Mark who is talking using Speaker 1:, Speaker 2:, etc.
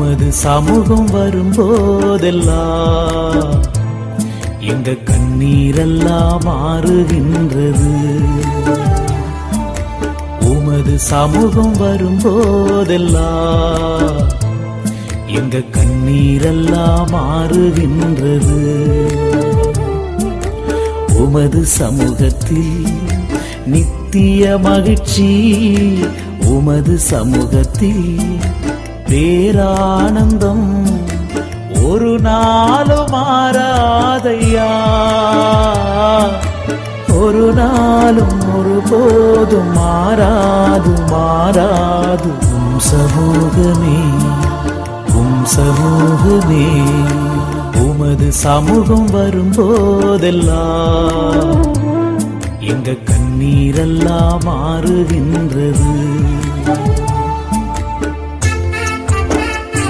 Speaker 1: உமது சமூகம் வரும்போதெல்லாம் எங்க கண்ணீரெல்லாம் மாறுகின்றது. உமது சமூகம் வரும்போதெல்லாம் எங்க கண்ணீரெல்லாம் மாறுகின்றது. உமது சமூகத்தில் நித்திய மகிழ்ச்சி, உமது சமூகத்தில் பேரானந்தம் ஒரு நாளும் மாறாதையா, ஒரு நாளும் ஒருபோதும் மாறாது மாறாது. சமூகமே சமூகமே உமது சமூகம் வரும்போதெல்லாம் எங்க கண்ணீரெல்லாம் மாறுகின்றது.